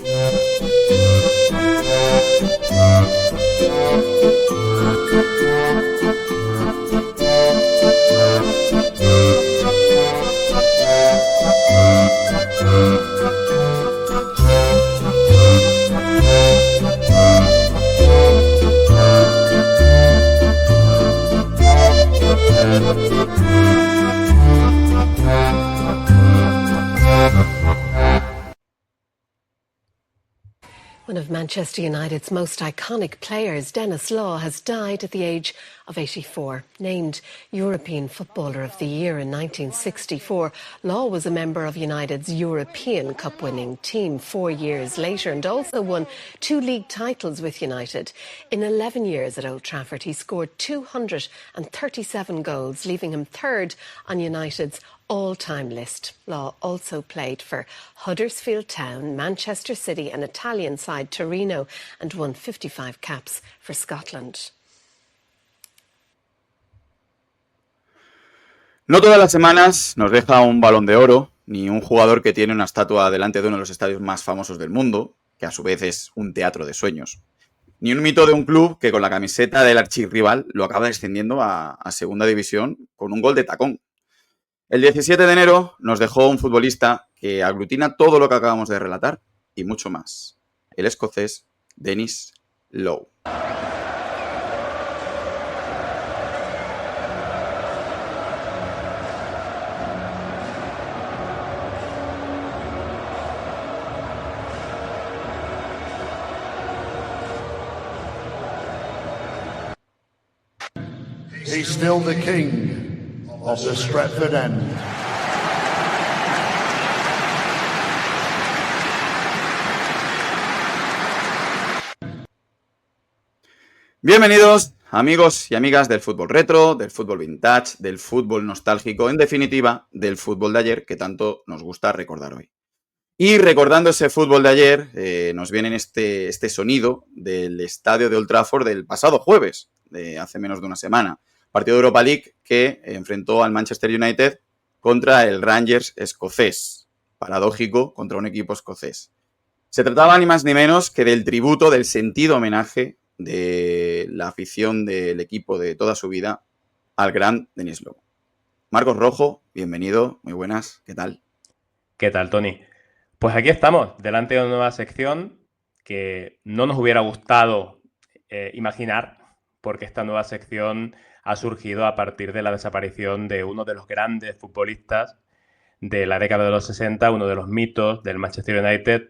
One of Manchester United's most iconic players, Denis Law, has died at the age of 84. Named European Footballer of the Year in 1964, Law was a member of United's European Cup-winning team 4 years later and also won 2 league titles with United. In 11 years at Old Trafford, he scored 237 goals, leaving him third on United's all-time list. Law also played for Huddersfield Town, Manchester City and Italian side Torino and won 55 caps for Scotland. No todas las semanas nos deja un Balón de Oro, ni un jugador que tiene una estatua delante de uno de los estadios más famosos del mundo, que a su vez es un teatro de sueños, ni un mito de un club que con la camiseta del archirrival lo acaba descendiendo a segunda división con un gol de tacón. El 17 de enero nos dejó un futbolista que aglutina todo lo que acabamos de relatar y mucho más. El escocés Denis Law. He's still the king of the Stretford End. Bienvenidos, amigos y amigas del fútbol retro, del fútbol vintage, del fútbol nostálgico, en definitiva, del fútbol de ayer que tanto nos gusta recordar hoy. Y recordando ese fútbol de ayer, nos viene este sonido del estadio de Old Trafford del pasado jueves, de hace menos de una semana. Partido de Europa League que enfrentó al Manchester United contra el Rangers escocés. Paradójico, contra un equipo escocés. Se trataba ni más ni menos que del tributo, del sentido homenaje de la afición del equipo de toda su vida al gran Denis Law. Marcos Rojo, bienvenido, muy buenas, ¿qué tal? ¿Qué tal, Tony? Pues aquí estamos, delante de una nueva sección que no nos hubiera gustado imaginar, porque esta nueva sección ha surgido a partir de la desaparición de uno de los grandes futbolistas de la década de los 60, uno de los mitos del Manchester United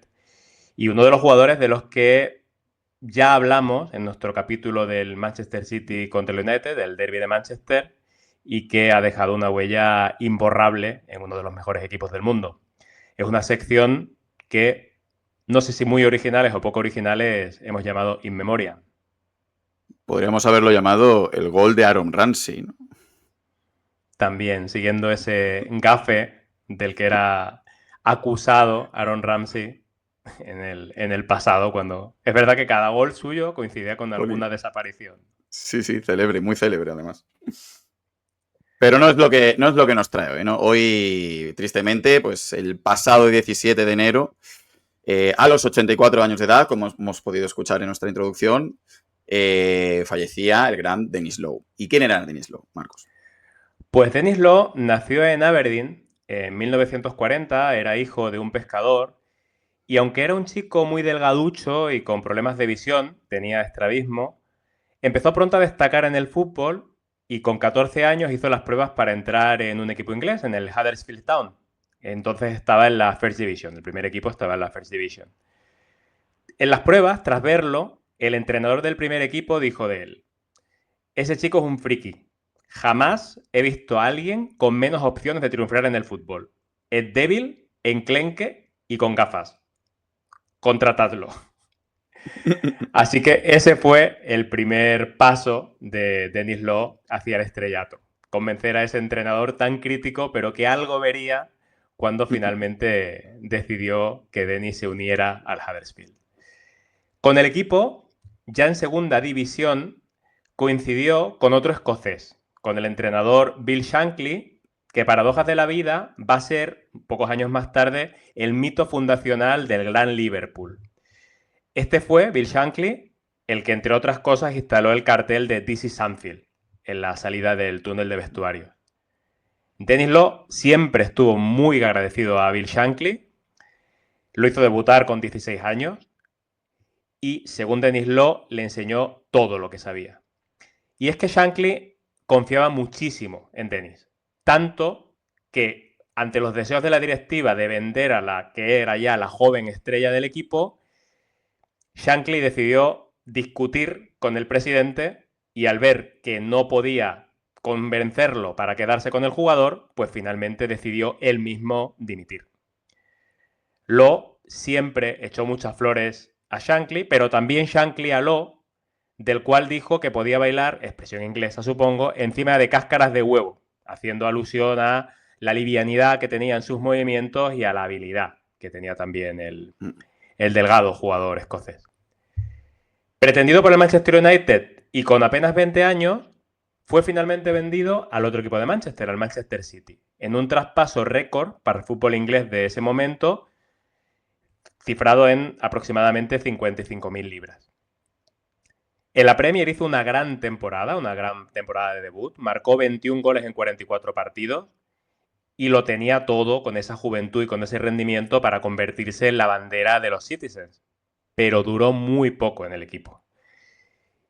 y uno de los jugadores de los que ya hablamos en nuestro capítulo del Manchester City contra el United, del Derby de Manchester, y que ha dejado una huella imborrable en uno de los mejores equipos del mundo. Es una sección que, no sé si muy originales o poco originales, hemos llamado In Memoria. Podríamos haberlo llamado el gol de Aaron Ramsey, ¿no? También, siguiendo ese gafe del que era acusado Aaron Ramsey en el pasado, cuando es verdad que cada gol suyo coincidía con alguna desaparición. Sí, célebre, muy célebre además. Pero no es lo que nos trae hoy, ¿no? Hoy, tristemente, pues el pasado 17 de enero, a los 84 años de edad, como hemos podido escuchar en nuestra introducción, fallecía el gran Denis Law. ¿Y quién era Denis Law, Marcos? Pues Denis Law nació en Aberdeen en 1940, era hijo de un pescador y aunque era un chico muy delgaducho y con problemas de visión, tenía estrabismo, empezó pronto a destacar en el fútbol y con 14 años hizo las pruebas para entrar en un equipo inglés, en el Huddersfield Town. Entonces estaba en la First Division, el primer equipo estaba en la First Division. En las pruebas, tras verlo, el entrenador del primer equipo dijo de él: ese chico es un friki. Jamás he visto a alguien con menos opciones de triunfar en el fútbol. Es débil, enclenque y con gafas. Contratadlo. Así que ese fue el primer paso de Denis Law hacia el estrellato. Convencer a ese entrenador tan crítico, pero que algo vería cuando finalmente decidió que Denis se uniera al Huddersfield. Con el equipo, ya en segunda división, coincidió con otro escocés, con el entrenador Bill Shankly, que paradojas de la vida va a ser, pocos años más tarde, el mito fundacional del gran Liverpool. Este fue Bill Shankly, el que entre otras cosas instaló el cartel de This is Anfield en la salida del túnel de vestuario. Denis Law siempre estuvo muy agradecido a Bill Shankly, lo hizo debutar con 16 años y, según Denis Law, le enseñó todo lo que sabía. Y es que Shankly confiaba muchísimo en Denis, tanto que ante los deseos de la directiva de vender a la que era ya la joven estrella del equipo, Shankly decidió discutir con el presidente y al ver que no podía convencerlo para quedarse con el jugador, pues finalmente decidió él mismo dimitir. Law siempre echó muchas flores a Shankly, pero también Shankly a Law, del cual dijo que podía bailar, expresión inglesa supongo, encima de cáscaras de huevo, haciendo alusión a la livianidad que tenía en sus movimientos y a la habilidad que tenía también el delgado jugador escocés. Pretendido por el Manchester United y con apenas 20 años, fue finalmente vendido al otro equipo de Manchester, al Manchester City, en un traspaso récord para el fútbol inglés de ese momento, cifrado en aproximadamente 55.000 libras. En la Premier hizo una gran temporada de debut, marcó 21 goles en 44 partidos y lo tenía todo con esa juventud y con ese rendimiento para convertirse en la bandera de los Citizens, pero duró muy poco en el equipo.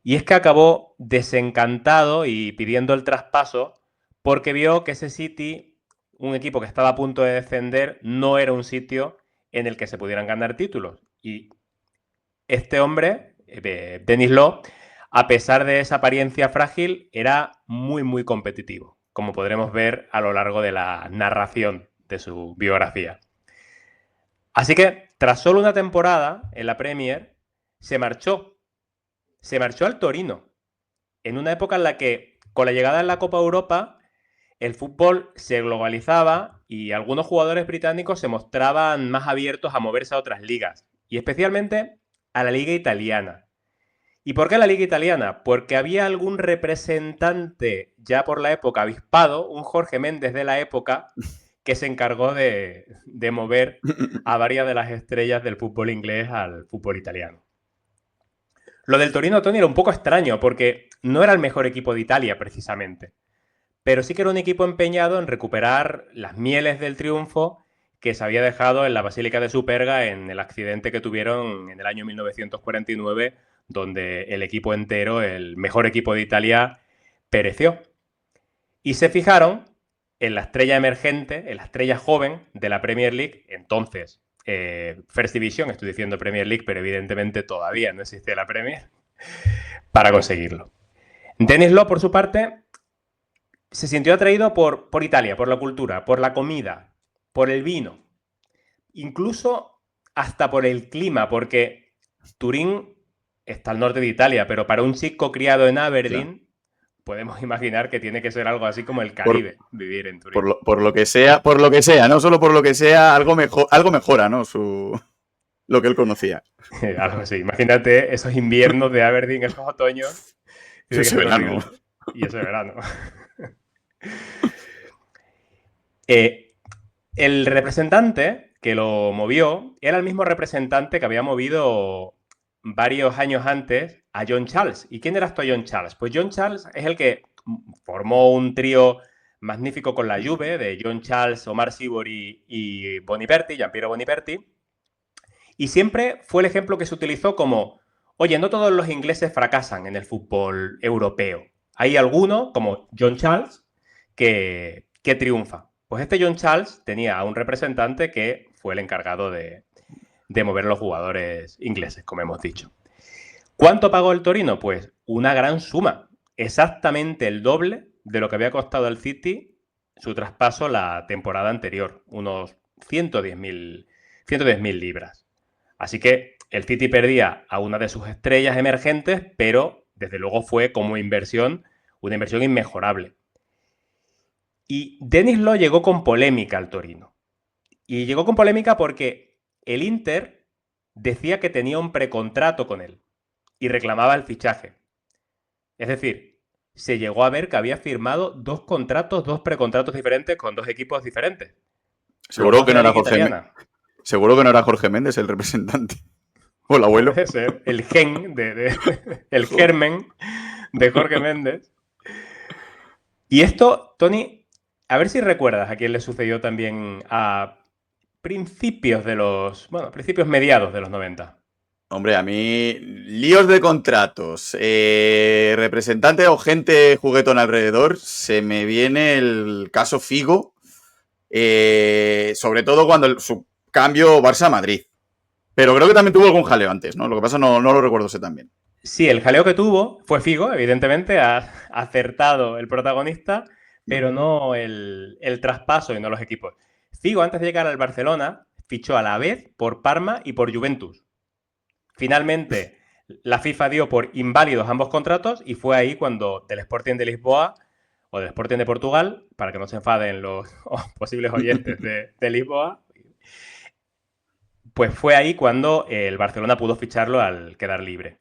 Y es que acabó desencantado y pidiendo el traspaso porque vio que ese City, un equipo que estaba a punto de descender, no era un sitio en el que se pudieran ganar títulos. Y este hombre, Denis Law, a pesar de esa apariencia frágil, era muy, muy competitivo, como podremos ver a lo largo de la narración de su biografía. Así que, tras solo una temporada en la Premier, se marchó al Torino, en una época en la que, con la llegada de la Copa Europa, el fútbol se globalizaba y algunos jugadores británicos se mostraban más abiertos a moverse a otras ligas, y especialmente a la liga italiana. ¿Y por qué la liga italiana? Porque había algún representante ya por la época avispado, un Jorge Méndez de la época, que se encargó de mover a varias de las estrellas del fútbol inglés al fútbol italiano. Lo del Torino, Tony, era un poco extraño porque no era el mejor equipo de Italia precisamente, pero sí que era un equipo empeñado en recuperar las mieles del triunfo que se había dejado en la Basílica de Superga en el accidente que tuvieron en el año 1949, donde el equipo entero, el mejor equipo de Italia, pereció. Y se fijaron en la estrella emergente, en la estrella joven de la Premier League, entonces First Division, estoy diciendo Premier League, pero evidentemente todavía no existe la Premier, para conseguirlo. Denis Law, por su parte, se sintió atraído por Italia, por la cultura, por la comida, por el vino, incluso hasta por el clima, porque Turín está al norte de Italia, pero para un chico criado en Aberdeen, claro, podemos imaginar que tiene que ser algo así como el Caribe, vivir en Turín. Por lo que sea, no solo por lo que sea, algo mejora, ¿no? Lo que él conocía. Algo así. Imagínate esos inviernos de Aberdeen, esos otoños. Y ese verano. Y ese verano. El representante que lo movió era el mismo representante que había movido varios años antes a John Charles. ¿Y quién era esto John Charles? Pues John Charles es el que formó un trío magnífico con la Juve de John Charles, Omar Sibori y Boniperti, Giampiero Boniperti. Y siempre fue el ejemplo que se utilizó como, oye, no todos los ingleses fracasan en el fútbol europeo. Hay alguno, como John Charles, que triunfa. Pues este John Charles tenía a un representante que fue el encargado de mover los jugadores ingleses, como hemos dicho. ¿Cuánto pagó el Torino? Pues una gran suma, exactamente el doble de lo que había costado al City su traspaso la temporada anterior, unos 110.000 libras. Así que el City perdía a una de sus estrellas emergentes, pero desde luego fue como inversión, una inversión inmejorable. Y Denis Law llegó con polémica al Torino. Y llegó con polémica porque el Inter decía que tenía un precontrato con él y reclamaba el fichaje. Es decir, se llegó a ver que había firmado 2 contratos, 2 precontratos diferentes con 2 equipos diferentes. Los Seguro dos que de no la era Liga Jorge, Italiana. seguro que no era Jorge Méndez el representante. O el abuelo. Puede ser el el germen de Jorge Méndez. Y esto, Tony, a ver si recuerdas a quién le sucedió también a principios principios mediados de los 90. Hombre, a mí, líos de contratos, representante o gente juguetón alrededor, se me viene el caso Figo, sobre todo cuando su cambio Barça-Madrid. Pero creo que también tuvo algún jaleo antes, ¿no? Lo que pasa no lo recuerdo ese también. Sí, el jaleo que tuvo fue Figo, evidentemente, ha acertado el protagonista, pero no el traspaso y no los equipos. Figo, antes de llegar al Barcelona, fichó a la vez por Parma y por Juventus. Finalmente, la FIFA dio por inválidos ambos contratos y fue ahí cuando del Sporting de Lisboa o del Sporting de Portugal, para que no se enfaden los posibles oyentes de Lisboa, pues fue ahí cuando el Barcelona pudo ficharlo al quedar libre.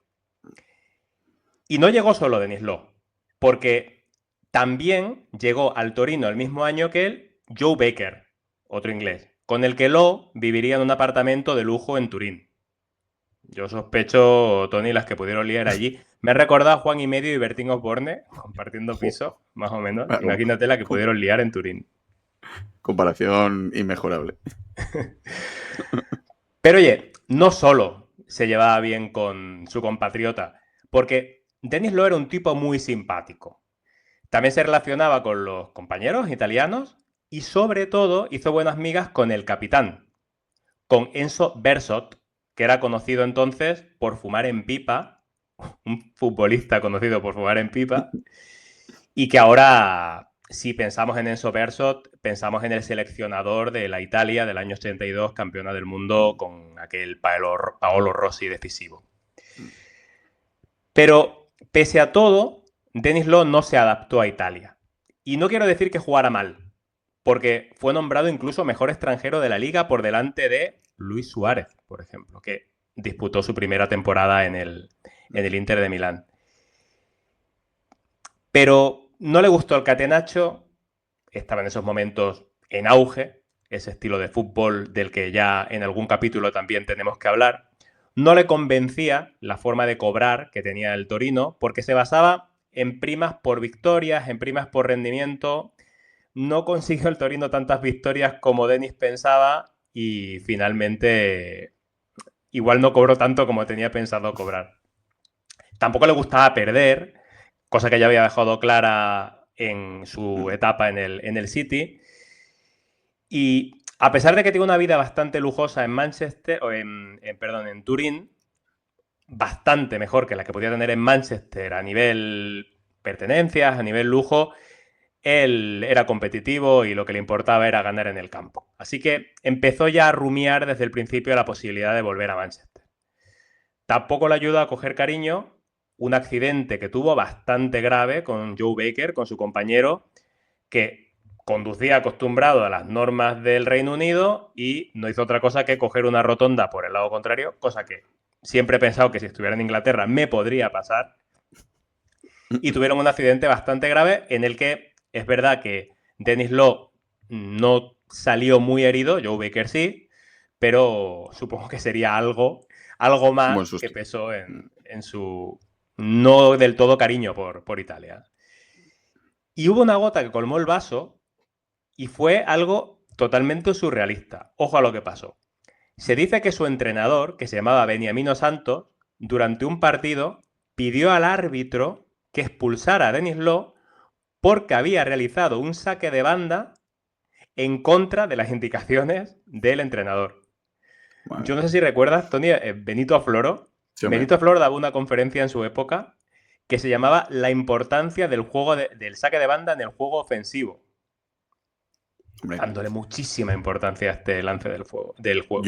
Y no llegó solo Denis Law, porque también llegó al Torino el mismo año que él Joe Baker, otro inglés, con el que Law viviría en un apartamento de lujo en Turín. Yo sospecho, Tony, las que pudieron liar allí. Me ha recordado a Juan y Medio y Bertín Osborne compartiendo piso, más o menos. Bueno, Imagínate la que pudieron liar en Turín. comparación inmejorable. Pero oye, no solo se llevaba bien con su compatriota, porque Denis Law era un tipo muy simpático. También se relacionaba con los compañeros italianos y sobre todo hizo buenas migas con el capitán, con Enzo Bersot, que era conocido entonces por fumar en pipa, un futbolista conocido por fumar en pipa, y que ahora, si pensamos en Enzo Bersot, pensamos en el seleccionador de la Italia del año 82, campeona del mundo con aquel Paolo Rossi decisivo. Pero, pese a todo, Denis Law no se adaptó a Italia. Y no quiero decir que jugara mal, porque fue nombrado incluso mejor extranjero de la liga por delante de Luis Suárez, por ejemplo, que disputó su primera temporada en el Inter de Milán. Pero no le gustó el catenaccio, estaba en esos momentos en auge, ese estilo de fútbol del que ya en algún capítulo también tenemos que hablar. No le convencía la forma de cobrar que tenía el Torino, porque se basaba en primas por victorias, en primas por rendimiento. No consiguió el Torino tantas victorias como Denis pensaba y finalmente igual no cobró tanto como tenía pensado cobrar. Tampoco le gustaba perder, cosa que ya había dejado clara en su etapa en el City. Y a pesar de que tiene una vida bastante lujosa en Manchester, o en Turín, bastante mejor que la que podía tener en Manchester a nivel pertenencias, a nivel lujo, él era competitivo y lo que le importaba era ganar en el campo. Así que empezó ya a rumiar desde el principio la posibilidad de volver a Manchester. Tampoco le ayudó a coger cariño un accidente que tuvo bastante grave con Joe Baker, con su compañero, que conducía acostumbrado a las normas del Reino Unido y no hizo otra cosa que coger una rotonda por el lado contrario, cosa que siempre he pensado que si estuviera en Inglaterra me podría pasar. Y tuvieron un accidente bastante grave en el que es verdad que Denis Law no salió muy herido, Joe Baker sí, pero supongo que sería algo más que pesó en su no del todo cariño por Italia. Y hubo una gota que colmó el vaso y fue algo totalmente surrealista. Ojo a lo que pasó. Se dice que su entrenador, que se llamaba Beniamino Santos, durante un partido pidió al árbitro que expulsara a Denis Law porque había realizado un saque de banda en contra de las indicaciones del entrenador. Bueno. Yo no sé si recuerdas, Tony, Benito Afloro. Sí, Benito Afloro daba una conferencia en su época que se llamaba La importancia del juego del saque de banda en el juego ofensivo. Hombre. Dándole muchísima importancia a este lance del juego.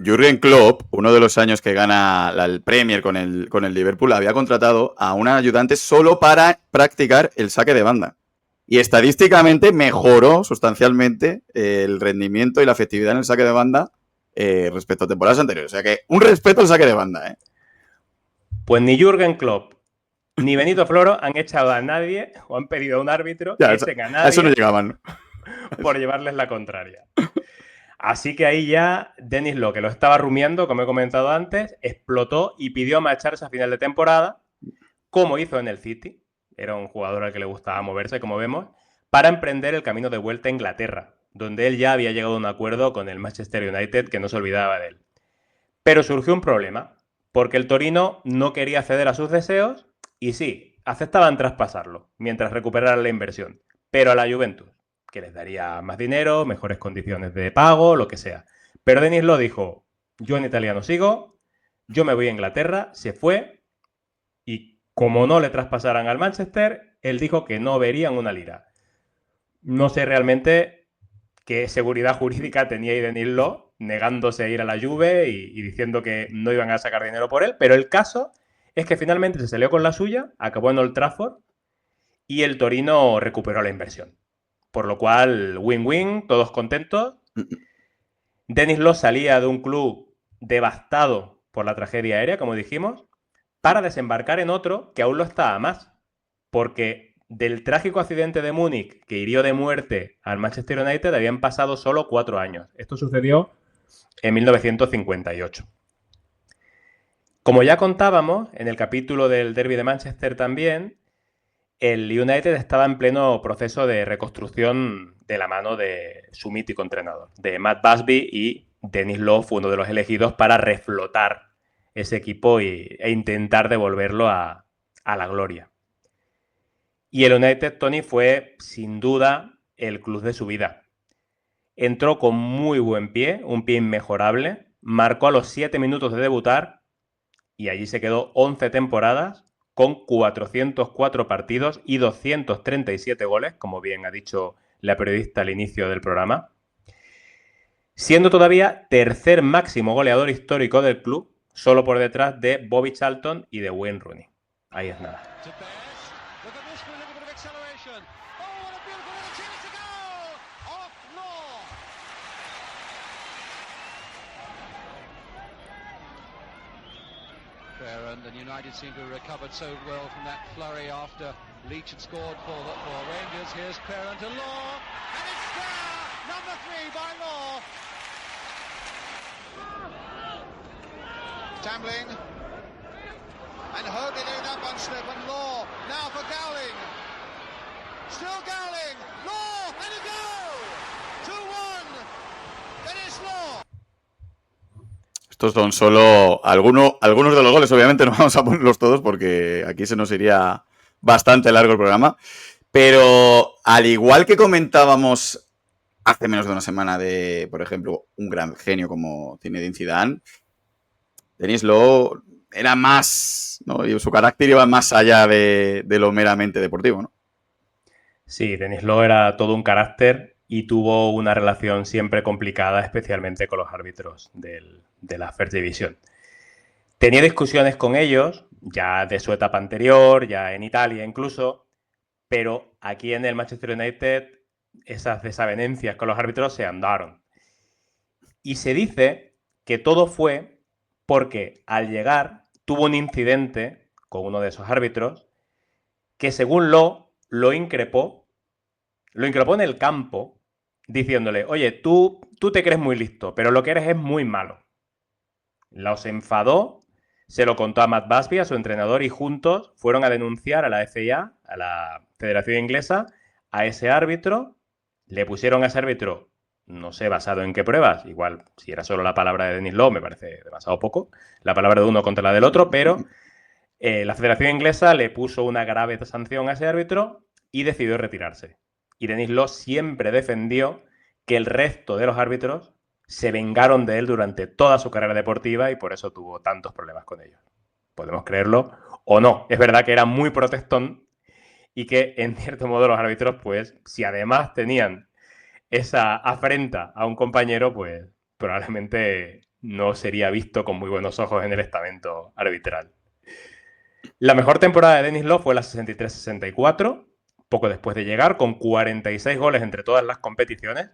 Jürgen Klopp, uno de los años que gana el Premier con el Liverpool, había contratado a un ayudante solo para practicar el saque de banda. Y estadísticamente mejoró sustancialmente el rendimiento y la efectividad en el saque de banda respecto a temporadas anteriores. O sea que un respeto al saque de banda. Pues ni Jürgen Klopp ni Benito Floro han echado a nadie o han pedido a un árbitro Ya, que eso- echen a a nadie eso no llegaban, ¿no? por llevarles la contraria. Así que ahí ya Denis Law, que lo estaba rumiando, como he comentado antes, explotó y pidió marcharse a final de temporada, como hizo en el City, era un jugador al que le gustaba moverse, como vemos, para emprender el camino de vuelta a Inglaterra, donde él ya había llegado a un acuerdo con el Manchester United que no se olvidaba de él. Pero surgió un problema, porque el Torino no quería ceder a sus deseos y sí, aceptaban traspasarlo mientras recuperaran la inversión, pero a la Juventus, que les daría más dinero, mejores condiciones de pago, lo que sea. Pero Denis lo dijo, yo en Italia no sigo, yo me voy a Inglaterra, se fue y como no le traspasaran al Manchester, él dijo que no verían una lira. No sé realmente qué seguridad jurídica tenía ahí Denis Law, negándose a ir a la Juve y diciendo que no iban a sacar dinero por él, pero el caso es que finalmente se salió con la suya, acabó en Old Trafford y el Torino recuperó la inversión. Por lo cual, win-win, todos contentos. Denis Law salía de un club devastado por la tragedia aérea, como dijimos, para desembarcar en otro que aún lo estaba más, porque del trágico accidente de Múnich que hirió de muerte al Manchester United habían pasado solo 4 años. Esto sucedió en 1958. Como ya contábamos en el capítulo del Derby de Manchester también, el United estaba en pleno proceso de reconstrucción de la mano de su mítico entrenador, de Matt Busby, y Denis Law fue uno de los elegidos para reflotar ese equipo e intentar devolverlo a la gloria. Y el United, Tony, fue sin duda el club de su vida. Entró con muy buen pie, un pie inmejorable, marcó a los 7 minutos de debutar y allí se quedó 11 temporadas con 404 partidos y 237 goles, como bien ha dicho la periodista al inicio del programa, siendo todavía tercer máximo goleador histórico del club, solo por detrás de Bobby Charlton y de Wayne Rooney. Ahí es nada. And United seem to have recovered so well from that flurry after Leach had scored for Rangers. Here's Perrin to Law, and it's there! Number 3 by Law. Tambling, and Hogan up on slip, and Law now for Gowling. Still Gowling, Law, and a goal! 2-1, Dennis Law. Estos son solo algunos de los goles, obviamente no vamos a ponerlos todos porque aquí se nos iría bastante largo el programa, pero al igual que comentábamos hace menos de una semana de, por ejemplo, un gran genio como Zinedine Zidane, Denis Law era más, ¿no? Y su carácter iba más allá de lo meramente deportivo, ¿no? Sí, Denis Law era todo un carácter y tuvo una relación siempre complicada, especialmente con los árbitros de la First Division. Tenía discusiones con ellos, ya de su etapa anterior, ya en Italia incluso, pero aquí en el Manchester United esas desavenencias con los árbitros se andaron. Y se dice que todo fue porque al llegar tuvo un incidente con uno de esos árbitros que, según lo increpó en el campo diciéndole, oye, tú te crees muy listo, pero lo que eres es muy malo. Los enfadó, se lo contó a Matt Busby, a su entrenador, y juntos fueron a denunciar a la FIA, a la Federación Inglesa, a ese árbitro. Le pusieron a ese árbitro, no sé basado en qué pruebas, igual si era solo la palabra de Denis Law me parece demasiado poco, la palabra de uno contra la del otro, pero la Federación Inglesa le puso una grave sanción a ese árbitro y decidió retirarse. Y Denis Law siempre defendió que el resto de los árbitros se vengaron de él durante toda su carrera deportiva y por eso tuvo tantos problemas con ellos. Podemos creerlo o no. Es verdad que era muy protestón y que, en cierto modo, los árbitros, pues, si además tenían esa afrenta a un compañero, pues, probablemente no sería visto con muy buenos ojos en el estamento arbitral. La mejor temporada de Denis Law fue la 63-64, poco después de llegar, con 46 goles entre todas las competiciones,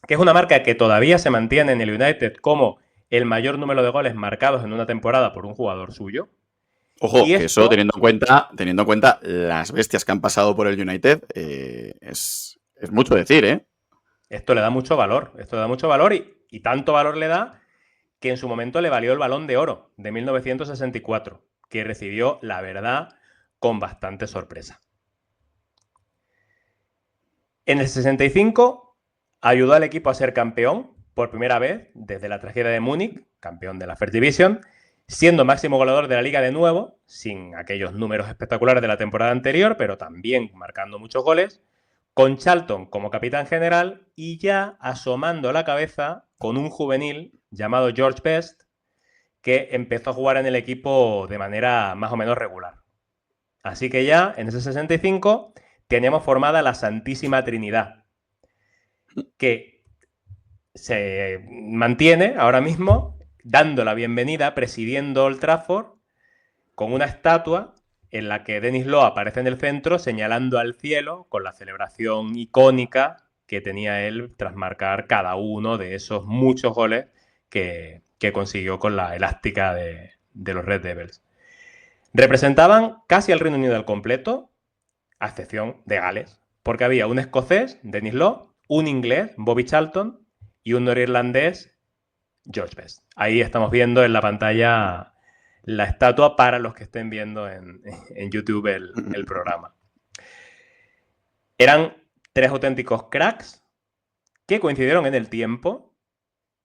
que es una marca que todavía se mantiene en el United como el mayor número de goles marcados en una temporada por un jugador suyo. Ojo, Y que esto, eso, teniendo en cuenta las bestias que han pasado por el United, es mucho decir, ¿eh? esto le da mucho valor. Esto le da mucho valor y tanto valor le da que en su momento le valió el Balón de Oro de 1964, que recibió, la verdad, con bastante sorpresa. En el 65 ayudó al equipo a ser campeón por primera vez desde la tragedia de Múnich, campeón de la First Division, siendo máximo goleador de la liga de nuevo, sin aquellos números espectaculares de la temporada anterior, pero también marcando muchos goles, con Charlton como capitán general y ya asomando la cabeza con un juvenil llamado George Best, que empezó a jugar en el equipo de manera más o menos regular. Así que ya en ese 65 teníamos formada la Santísima Trinidad, que se mantiene ahora mismo dando la bienvenida, presidiendo Old Trafford, con una estatua en la que Denis Law aparece en el centro señalando al cielo con la celebración icónica que tenía él tras marcar cada uno de esos muchos goles que consiguió con la elástica de los Red Devils. Representaban casi al Reino Unido al completo, a excepción de Gales, porque había un escocés, Denis Law, un inglés, Bobby Charlton, y un norirlandés, George Best. Ahí estamos viendo en la pantalla la estatua para los que estén viendo en YouTube el programa. Eran tres auténticos cracks que coincidieron en el tiempo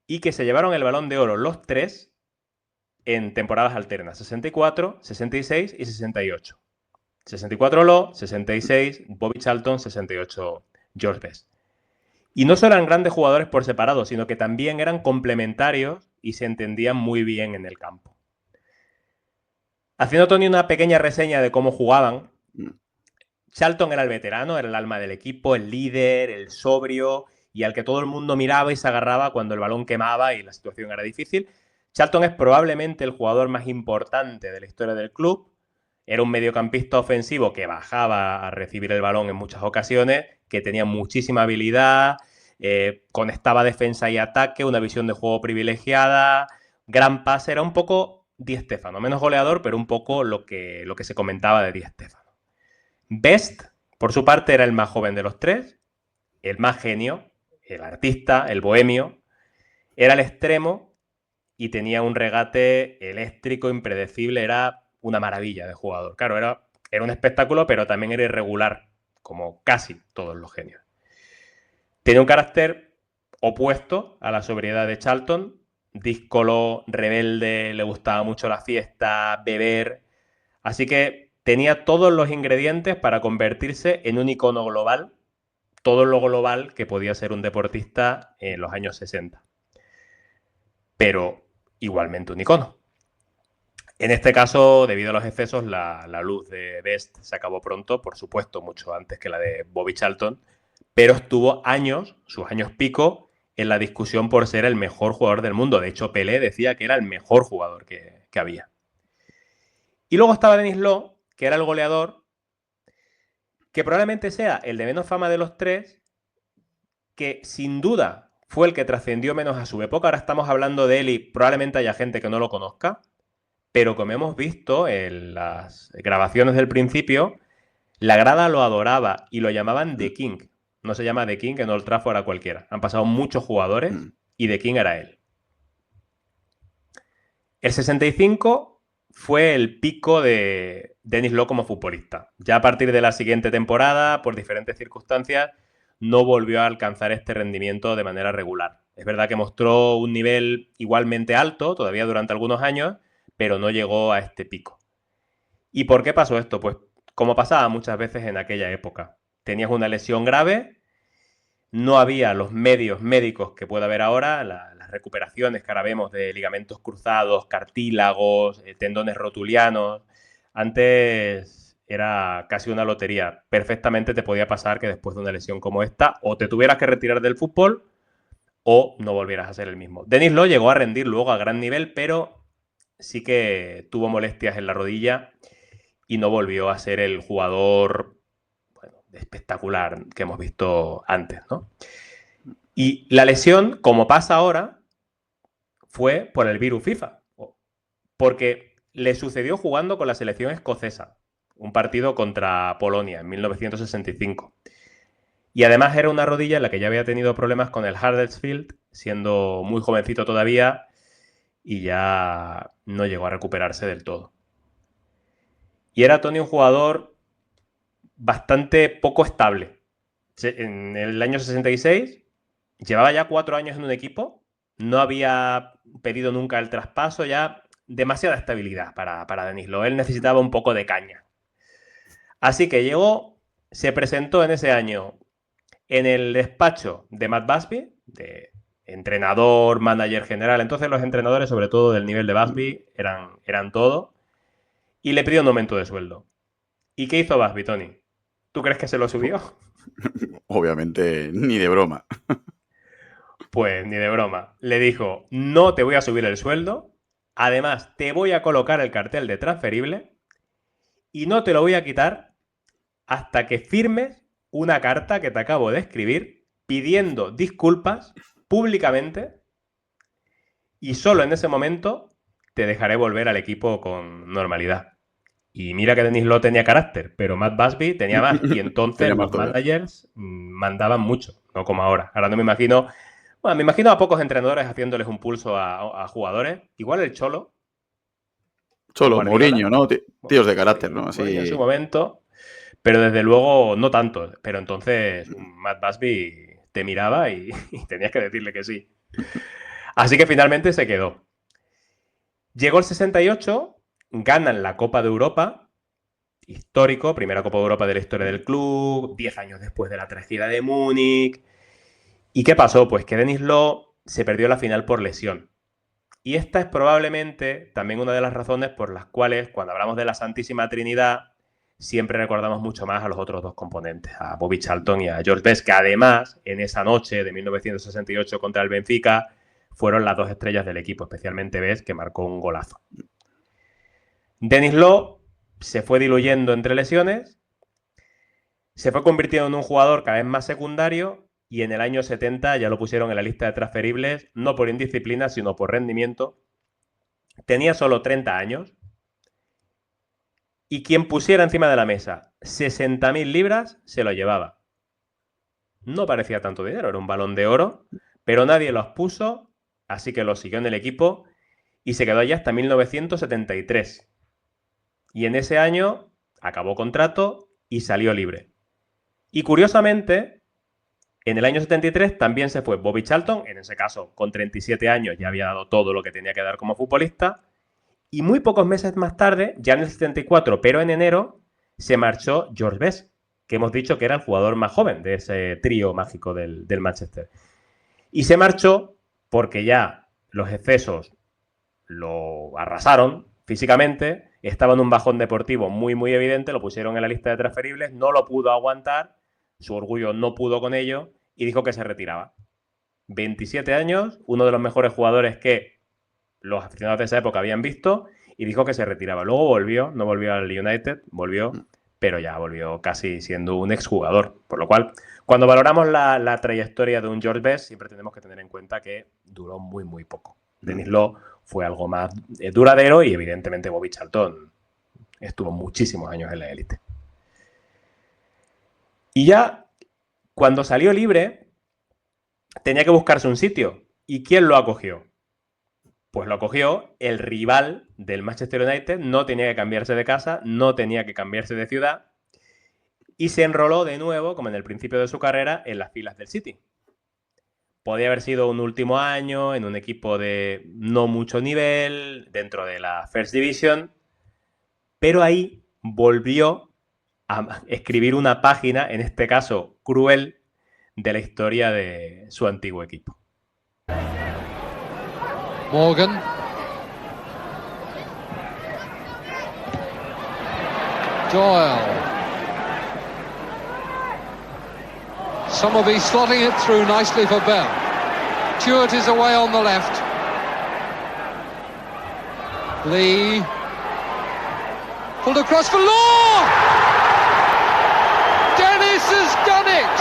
y que se llevaron el Balón de Oro los tres en temporadas alternas, 64, 66 y 68. 64 Law, 66 Bobby Charlton, 68 George Best. Y no solo eran grandes jugadores por separado, sino que también eran complementarios y se entendían muy bien en el campo. Haciendo Tony una pequeña reseña de cómo jugaban, Charlton era el veterano, era el alma del equipo, el líder, el sobrio y al que todo el mundo miraba y se agarraba cuando el balón quemaba y la situación era difícil. Charlton es probablemente el jugador más importante de la historia del club. Era un mediocampista ofensivo que bajaba a recibir el balón en muchas ocasiones, que tenía muchísima habilidad, conectaba defensa y ataque, una visión de juego privilegiada, gran pase. Era un poco Di Stéfano, menos goleador, pero un poco lo que se comentaba de Di Stéfano. Best, por su parte, era el más joven de los tres, el más genio, el artista, el bohemio. Era el extremo y tenía un regate eléctrico, impredecible. Era una maravilla de jugador. Claro, era un espectáculo, pero también era irregular, como casi todos los genios. Tenía un carácter opuesto a la sobriedad de Charlton, díscolo, rebelde, le gustaba mucho la fiesta, beber. Así que tenía todos los ingredientes para convertirse en un icono global, todo lo global que podía ser un deportista en los años 60. Pero igualmente un icono. En este caso, debido a los excesos, la luz de Best se acabó pronto, por supuesto, mucho antes que la de Bobby Charlton, pero estuvo años, sus años pico, en la discusión por ser el mejor jugador del mundo. De hecho, Pelé decía que era el mejor jugador que había. Y luego estaba Denis Law, que era el goleador, que probablemente sea el de menos fama de los tres, que sin duda fue el que trascendió menos a su época. Ahora estamos hablando de él y probablemente haya gente que no lo conozca, pero como hemos visto en las grabaciones del principio, la grada lo adoraba y lo llamaban The King. No se llama The King en Old Trafford a cualquiera. Han pasado muchos jugadores y The King era él. El 65 fue el pico de Denis Law como futbolista. Ya a partir de la siguiente temporada, por diferentes circunstancias, no volvió a alcanzar este rendimiento de manera regular. Es verdad que mostró un nivel igualmente alto, todavía durante algunos años, pero no llegó a este pico. ¿Y por qué pasó esto? Pues como pasaba muchas veces en aquella época. Tenías una lesión grave, no había los medios médicos que puede haber ahora, las recuperaciones que ahora vemos de ligamentos cruzados, cartílagos, tendones rotulianos. Antes era casi una lotería. Perfectamente te podía pasar que después de una lesión como esta o te tuvieras que retirar del fútbol o no volvieras a ser el mismo. Denis Law llegó a rendir luego a gran nivel, pero sí que tuvo molestias en la rodilla y no volvió a ser el jugador espectacular que hemos visto antes, ¿no? Y la lesión, como pasa ahora, fue por el virus FIFA. Porque le sucedió jugando con la selección escocesa, un partido contra Polonia en 1965. Y además era una rodilla en la que ya había tenido problemas con el Huddersfield, siendo muy jovencito todavía, y ya no llegó a recuperarse del todo. Y era Tony un jugador bastante poco estable. En el año 66 llevaba ya 4 años en un equipo, no había pedido nunca el traspaso, ya demasiada estabilidad para Denis Law. Él necesitaba un poco de caña. Así que llegó, se presentó en ese año en el despacho de Matt Busby, de entrenador, manager general. Entonces los entrenadores, sobre todo del nivel de Busby, eran todo. Y le pidió un aumento de sueldo. ¿Y qué hizo Busby, Tony? ¿Tú crees que se lo subió? Obviamente, ni de broma. Pues ni de broma. Le dijo, no te voy a subir el sueldo, además te voy a colocar el cartel de transferible y no te lo voy a quitar hasta que firmes una carta que te acabo de escribir pidiendo disculpas públicamente, y solo en ese momento te dejaré volver al equipo con normalidad. Y mira que Denis Law tenía carácter, pero Matt Busby tenía más. Y entonces los managers mandaban mucho, no como ahora. Ahora no me imagino... Bueno, me imagino a pocos entrenadores haciéndoles un pulso a jugadores. Igual el Cholo. Mourinho, ¿no? Tíos de carácter, ¿no? Así... En su momento. Pero desde luego no tanto. Pero entonces Matt Busby te miraba y tenías que decirle que sí. Así que finalmente se quedó. Llegó el 68... Ganan la Copa de Europa, histórico, primera Copa de Europa de la historia del club, 10 años después de la tragedia de Múnich. ¿Y qué pasó? Pues que Denis Law se perdió la final por lesión. Y esta es probablemente también una de las razones por las cuales, cuando hablamos de la Santísima Trinidad, siempre recordamos mucho más a los otros dos componentes, a Bobby Charlton y a George Best, que además, en esa noche de 1968 contra el Benfica, fueron las dos estrellas del equipo, especialmente Best, que marcó un golazo. Denis Law se fue diluyendo entre lesiones, se fue convirtiendo en un jugador cada vez más secundario y en el año 70 ya lo pusieron en la lista de transferibles, no por indisciplina, sino por rendimiento. Tenía solo 30 años y quien pusiera encima de la mesa 60.000 libras se lo llevaba. No parecía tanto dinero, era un balón de oro, pero nadie los puso, así que lo siguió en el equipo y se quedó allí hasta 1973. Y en ese año acabó contrato y salió libre. Y curiosamente, en el año 73 también se fue Bobby Charlton, en ese caso con 37 años ya había dado todo lo que tenía que dar como futbolista. Y muy pocos meses más tarde, ya en el 74, pero en enero, se marchó George Best, que hemos dicho que era el jugador más joven de ese trío mágico del Manchester. Y se marchó porque ya los excesos lo arrasaron físicamente, estaba en un bajón deportivo muy, muy evidente, lo pusieron en la lista de transferibles, no lo pudo aguantar, su orgullo no pudo con ello y dijo que se retiraba. 27 años, uno de los mejores jugadores que los aficionados de esa época habían visto, y dijo que se retiraba. Luego volvió, no volvió al United, volvió, pero ya volvió casi siendo un exjugador. Por lo cual, cuando valoramos la trayectoria de un George Best, siempre tenemos que tener en cuenta que duró muy, muy poco. Denis Law fue algo más duradero y evidentemente Bobby Charlton estuvo muchísimos años en la élite. Y ya cuando salió libre tenía que buscarse un sitio. ¿Y quién lo acogió? Pues lo acogió el rival del Manchester United, no tenía que cambiarse de casa, no tenía que cambiarse de ciudad y se enroló de nuevo, como en el principio de su carrera, en las filas del City. Podía haber sido un último año en un equipo de no mucho nivel, dentro de la First Division, pero ahí volvió a escribir una página, en este caso cruel, de la historia de su antiguo equipo. Morgan. Doyle. Somerby slotting it through nicely for Bell. Stewart is away on the left. Lee. Pulled across for Law! Dennis has done it!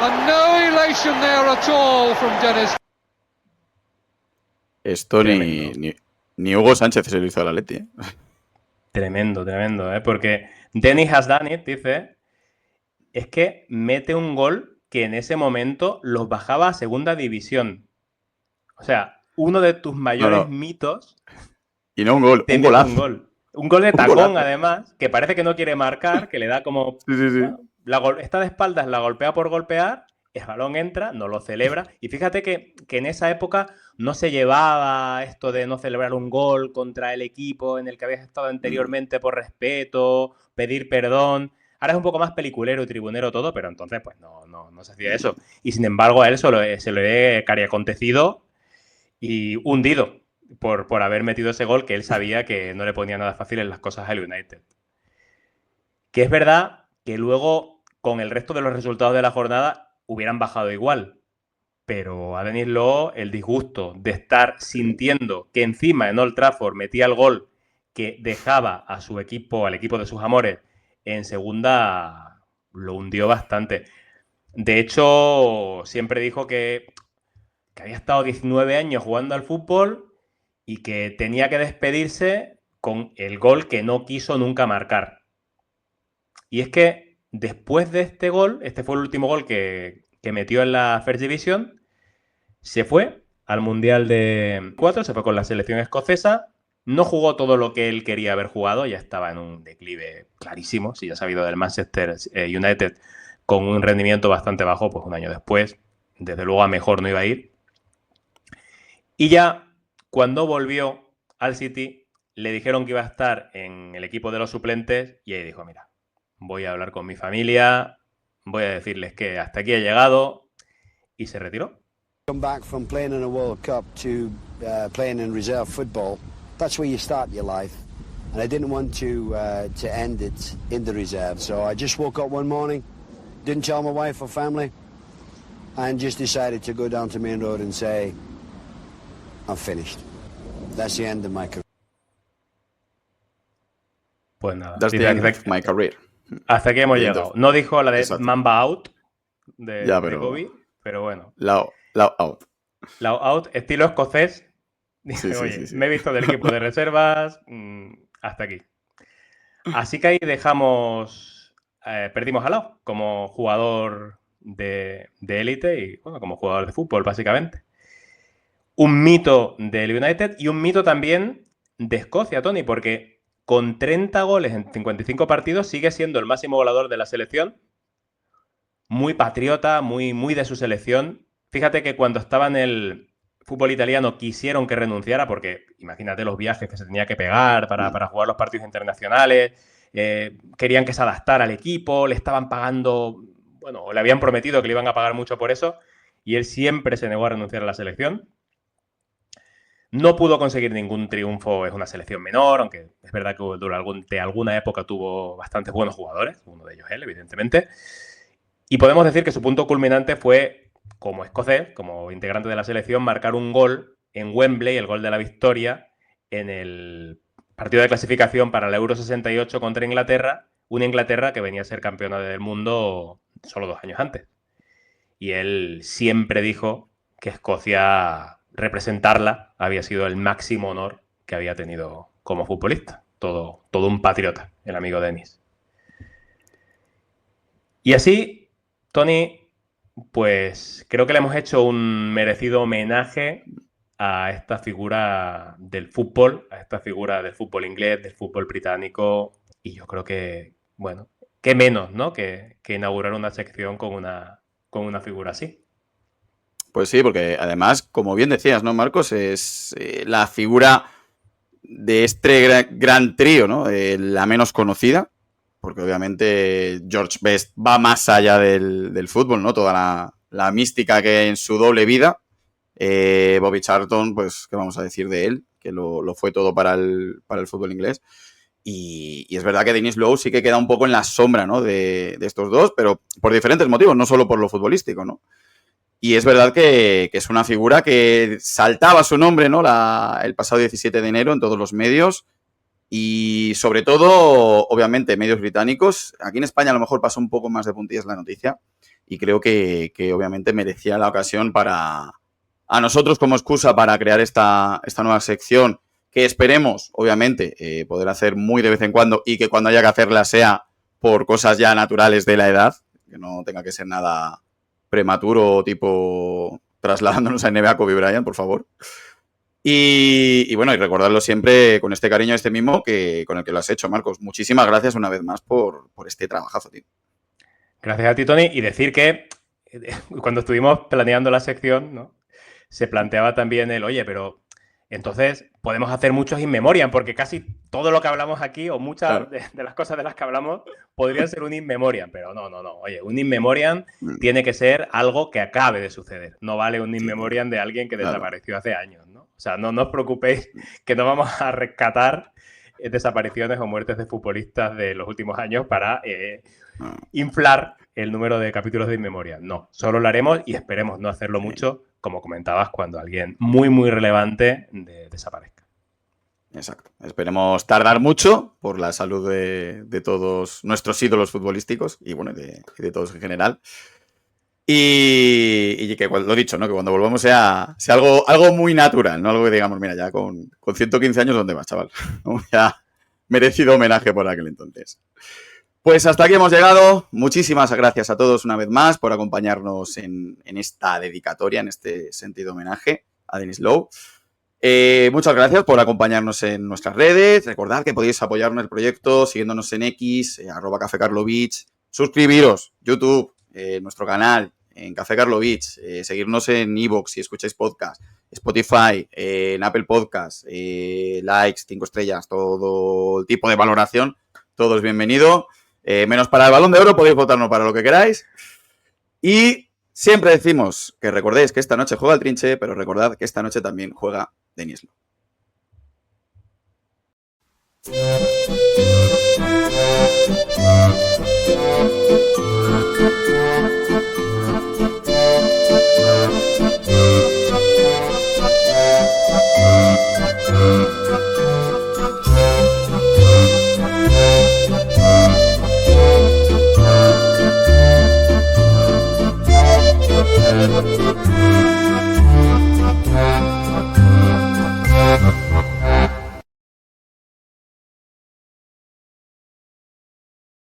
And no elation there at all from Dennis. Esto ni Hugo Sánchez se lo hizo al Atleti, ¿eh? Tremendo, ¿eh? Porque Dennis Has Done It dice, es que mete un gol que en ese momento los bajaba a segunda división. O sea, uno de tus mayores mitos Y no un gol, te un mete golazo. un gol. Un gol de Un tacón, golazo. además, que parece que no quiere marcar, que le da como... Sí. Bueno, está de espaldas, la golpea por golpear, el balón entra, no lo celebra. Y fíjate que en esa época no se llevaba esto de no celebrar un gol contra el equipo en el que habías estado anteriormente por respeto, pedir perdón. Ahora es un poco más peliculero y tribunero todo, pero entonces pues no se hacía eso. Y sin embargo a él se le ve cariacontecido y hundido por haber metido ese gol que él sabía que no le ponía nada fácil en las cosas al United. Que es verdad que luego, con el resto de los resultados de la jornada, hubieran bajado igual. Pero a Denis Law el disgusto de estar sintiendo que encima en Old Trafford metía el gol que dejaba a su equipo, al equipo de sus amores, en segunda, lo hundió bastante. De hecho, siempre dijo que había estado 19 años jugando al fútbol y que tenía que despedirse con el gol que no quiso nunca marcar. Y es que después de este gol, este fue el último gol que metió en la First Division, se fue al Mundial de 4, se fue con la selección escocesa, no jugó todo lo que él quería haber jugado, ya estaba en un declive clarísimo, si ya se ha ido del Manchester United con un rendimiento bastante bajo, pues un año después, desde luego a mejor no iba a ir. Y ya cuando volvió al City, le dijeron que iba a estar en el equipo de los suplentes y ahí dijo, mira, voy a hablar con mi familia, voy a decirles que hasta aquí he llegado y se retiró. Come back from playing in a World Cup to playing in reserve football. That's where you start your life, and I didn't want to end it in the reserve. So I just woke up one morning, didn't tell my wife or family, and just decided to go down to Main Road and say, I'm finished. That's the end of my career. Pues nada. That's the end of my career. Hasta aquí hemos llegado. No dijo la de Exacto. Mamba Out de pero... Kobe, pero bueno. Lao out. Lao out, estilo escocés. Dice, oye, me he visto del equipo de reservas, hasta aquí. Así que ahí dejamos, perdimos a Lao como jugador de élite y bueno, como jugador de fútbol, básicamente. Un mito del United y un mito también de Escocia, Tony, porque con 30 goles en 55 partidos sigue siendo el máximo goleador de la selección. Muy patriota, muy de su selección. Fíjate que cuando estaba en el fútbol italiano quisieron que renunciara porque imagínate los viajes que se tenía que pegar para jugar los partidos internacionales. Querían que se adaptara al equipo, le estaban pagando, bueno, le habían prometido que le iban a pagar mucho por eso y él siempre se negó a renunciar a la selección. No pudo conseguir ningún triunfo, es una selección menor, aunque es verdad que durante alguna época tuvo bastantes buenos jugadores, uno de ellos él, evidentemente. Y podemos decir que su punto culminante fue, como escocés, como integrante de la selección, marcar un gol en Wembley, el gol de la victoria, en el partido de clasificación para el Euro 68 contra Inglaterra, una Inglaterra que venía a ser campeona del mundo solo 2 años antes. Y él siempre dijo que Escocia, representarla, había sido el máximo honor que había tenido como futbolista. Todo un patriota, el amigo Dennis. Y así, Tony, pues creo que le hemos hecho un merecido homenaje a esta figura del fútbol, a esta figura del fútbol inglés, del fútbol británico, y yo creo que, bueno, qué menos, ¿no? Que inaugurar una sección con una figura así. Pues sí, porque además, como bien decías, ¿no, Marcos? Es la figura de este gran trío, ¿no? La menos conocida, porque obviamente George Best va más allá del fútbol, ¿no? Toda la mística que hay en su doble vida. Bobby Charlton, pues, ¿qué vamos a decir de él? Que lo fue todo para el fútbol inglés. Y es verdad que Denis Law sí que queda un poco en la sombra, ¿no? De estos dos, pero por diferentes motivos, no solo por lo futbolístico, ¿no? Y es verdad que es una figura que saltaba su nombre, ¿no? El pasado 17 de enero en todos los medios y sobre todo, obviamente, medios británicos. Aquí en España a lo mejor pasó un poco más de puntillas la noticia y creo que obviamente merecía la ocasión para a nosotros como excusa para crear esta nueva sección que esperemos, obviamente, poder hacer muy de vez en cuando y que cuando haya que hacerla sea por cosas ya naturales de la edad, que no tenga que ser nada prematuro, tipo trasladándonos a NBA Kobe Bryant, por favor. Y bueno, y recordarlo siempre con este cariño, este mismo, con el que lo has hecho, Marcos. Muchísimas gracias una vez más por este trabajazo, tío. Gracias a ti, Tony. Y decir que cuando estuvimos planeando la sección, ¿no? Se planteaba también oye, pero entonces podemos hacer muchos in memoriam, porque casi todo lo que hablamos aquí, o muchas de las cosas de las que hablamos, podrían ser un in memoriam. Pero no. Oye, un in memoriam tiene que ser algo que acabe de suceder. No vale un in memoriam de alguien que desapareció hace años, ¿no? O sea, no os preocupéis que no vamos a rescatar desapariciones o muertes de futbolistas de los últimos años para inflar el número de capítulos de In Memoriam. No, solo lo haremos y esperemos no hacerlo mucho, como comentabas, cuando alguien muy, muy relevante desaparezca. Exacto. Esperemos tardar mucho por la salud de todos nuestros ídolos futbolísticos y bueno, de todos en general. Y que lo dicho, ¿no? Que cuando volvamos sea algo muy natural, no algo que digamos, mira, ya con 115 años, ¿dónde vas, chaval? Ya merecido homenaje por aquel entonces. Pues hasta aquí hemos llegado. Muchísimas gracias a todos una vez más por acompañarnos en esta dedicatoria, en este sentido homenaje a Denis Law. Muchas gracias por acompañarnos en nuestras redes. Recordad que podéis apoyarnos en el proyecto siguiéndonos en X, @CafeCarloVich. Suscribiros, YouTube, nuestro canal en Café Carlovich. Seguirnos en iVoox si escucháis podcast, Spotify, en Apple Podcast, likes, 5 estrellas, todo el tipo de valoración. Todo es bienvenido. Menos para el Balón de Oro, podéis votarnos para lo que queráis. Y siempre decimos que recordéis que esta noche juega el Trinche, pero recordad que esta noche también juega Denis Law.